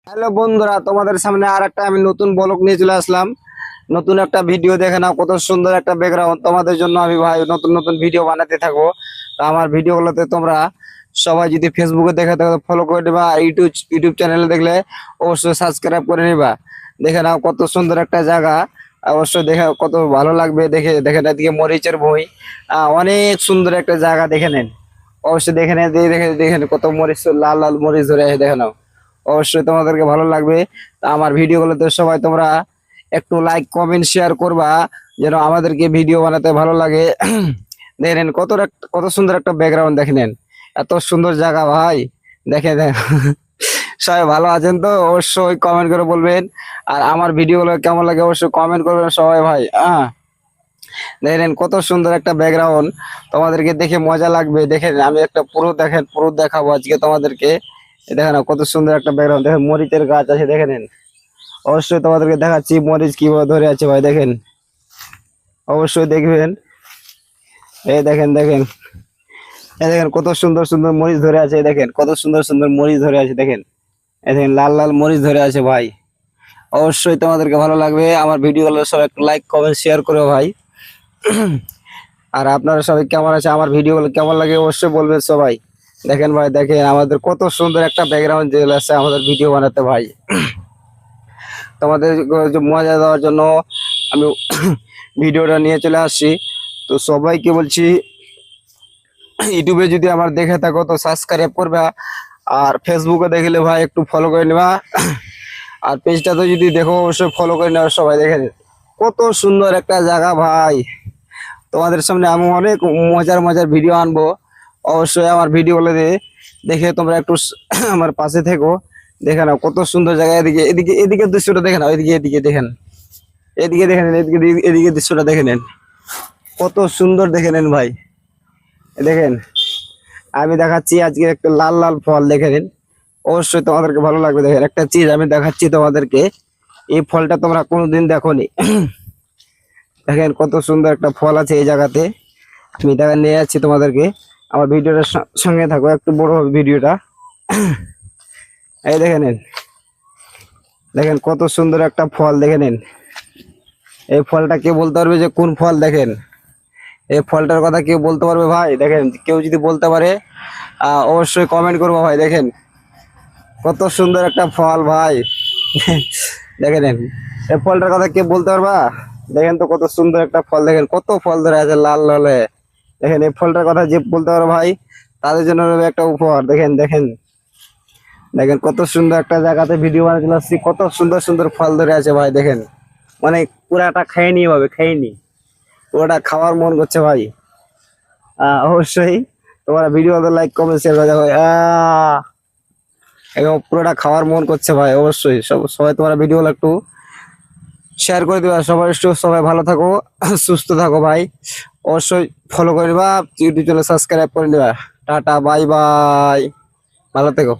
Hello বন্ধুরা, তোমাদের সামনে আর একটা আমি নতুন ব্লগ নিয়ে চলে আসলাম। নতুন একটা ভিডিও দেখে নাও, কত সুন্দর একটা ব্যাকগ্রাউন্ড। তোমাদের জন্য আমি ভাই নতুন নতুন ভিডিও বানাতে থাকবো। তো আমার ভিডিওগুলোতে তোমরা সবাই যদি ফেসবুকে দেখে থাকো ফলো করে নিবা, ইউটিউব চ্যানেলে দেখলে অবশ্যই সাবস্ক্রাইব করে নিবা। দেখে নাও কত সুন্দর একটা জায়গা, অবশ্যই দেখে কত ভালো লাগবে। দেখে দেখেন এদিকে মরিচের ভুঁই, অনেক সুন্দর একটা জায়গা, দেখে নেন। অবশ্যই দেখে নেন, দেখে দেখেন কত মরিচ, লাল লাল মরিচ ধরে আছে, দেখে নাও। অবশ্যই তোমাদেরকে ভালো লাগবে। তা আমার ভিডিওগুলোতে সবাই তোমরা একটু লাইক কমেন্ট শেয়ার করবা, যেন আমাদেরকে ভিডিও বানাতে ভালো লাগে। দেখেন কত সুন্দর একটা ব্যাকগ্রাউন্ড, দেখে নেন। এত সুন্দর জায়গা ভাই, দেখে দেন। সবাই ভালো আছেন তো? অবশ্যই কমেন্ট করে বলবেন। আর আমার ভিডিওগুলো কেমন লাগে অবশ্যই কমেন্ট করবেন সবাই ভাই। দেখেন কত সুন্দর একটা ব্যাকগ্রাউন্ড, তোমাদেরকে দেখে মজা লাগবে। দেখেন আমি একটা পুরো দেখাবো আজকে তোমাদেরকে। দেখেন কত সুন্দর একটা ব্যাকগ্রাউন্ড, দেখেন মরিচের গাছ আছে, দেখে নেন। অবশ্যই তোমাদেরকে দেখাচ্ছি মরিচ কিভাবে ধরে আছে ভাই, দেখেন। অবশ্যই দেখবেন। এই দেখেন দেখেন, এই দেখেন কত সুন্দর সুন্দর মরিচ ধরে আছে, দেখেন কত সুন্দর সুন্দর মরিচ ধরে আছে, দেখেন। এই দেখেন লাল লাল মরিচ ধরে আছে ভাই। অবশ্যই তোমাদেরকে ভালো লাগবে। আমার ভিডিওগুলো সবাই একটু লাইক কমেন্ট শেয়ার করো ভাই। আর আপনারা সবাই কেমন আছে, আমার ভিডিওগুলো কেমন লাগে অবশ্যই বলবেন সবাই। দেখেন ভাই, দেখেন আমাদের কত সুন্দর একটা ব্যাকগ্রাউন্ড চলে আসছে আমাদের ভিডিও বানাতে ভাই। তোমাদের যে মজা দেওয়ার জন্য আমি ভিডিওটা নিয়ে চলে আসছি। তো সবাইকে বলছি, ইউটিউবে যদি আমার দেখে থাকো তো সাবস্ক্রাইব করবা, আর ফেসবুকে দেখলে ভাই একটু ফলো করে নেবা। আর পেজটাতে যদি দেখো অবশ্যই ফলো করে নেবা সবাই। দেখেন কত সুন্দর একটা জায়গা ভাই। তোমাদের সামনে আমি অনেক মজার মজার ভিডিও আনবো। অবশ্যই আমার ভিডিওগুলো দেখে তোমরা একটু আমার পাশে থেকো। দেখে নাও কত সুন্দর জায়গা। এদিকে এদিকে এদিকে দৃশ্যটা দেখে নাও, এদিকে এদিকে দেখেন, এদিকে দেখে নেন, এদিকে এদিকে দৃশ্যটা দেখে নেন, কত সুন্দর দেখে নেন ভাই। দেখেন আমি দেখাচ্ছি আজকে একটা লাল লাল ফল, দেখে নিন। অবশ্যই তোমাদেরকে ভালো লাগবে। দেখেন একটা চিজ আমি দেখাচ্ছি তোমাদেরকে, এই ফলটা তোমরা কোনোদিন দেখোনি। দেখেন কত সুন্দর একটা ফল আছে এই জায়গাতে। আমি দেখা নিয়ে যাচ্ছি তোমাদেরকে। আমার ভিডিওটার সঙ্গে থাকো, একটু বড় হবে ভিডিওটা। এই দেখে নেন, দেখেন কত সুন্দর একটা ফল, দেখে নেন। এই ফলটা কে বলতে পারবে যে কোন ফল? দেখেন এই ফলটার কথা কেউ বলতে পারবে ভাই? দেখেন কেউ যদি বলতে পারে অবশ্যই কমেন্ট করবো ভাই। দেখেন কত সুন্দর একটা ফল ভাই। দেখে নেন এই ফলটার কথা কে বলতে পারবা? দেখেন তো কত সুন্দর একটা ফল, দেখেন কত ফল ধরে আছে লাল লালে। দেখেন এই ফলটার কথা যে বলতে পারো ভাই, তাদের জন্য রইলো একটা উপহার। দেখেন দেখেন দেখেন কত সুন্দর একটা জায়গাতে ভিডিও বানাতে চলে আসছি, কত সুন্দর সুন্দর ফল ধরে আছে ভাই। দেখেন মানে পুরাটা খেয়ে নি ভাবে, খেয়ে নি, পুরোটা খাওয়ার মন করছে ভাই। অবশ্যই তোমরা ভিডিওতে লাইক কমেন্ট শেয়ার করে দেখো। এবং পুরোটা খাওয়ার মন করছে ভাই। অবশ্যই সবাই তোমরা ভিডিও একটু শেয়ার করে দিবা। সবাই একটু সবাই ভালো থাকো, সুস্থ থাকো ভাই। অবশ্যই ফলো করে দিবা, ইউটিউব চ্যানেল সাবস্ক্রাইব করে দিবা। টাটা বাই বাই, ভালো থেকো।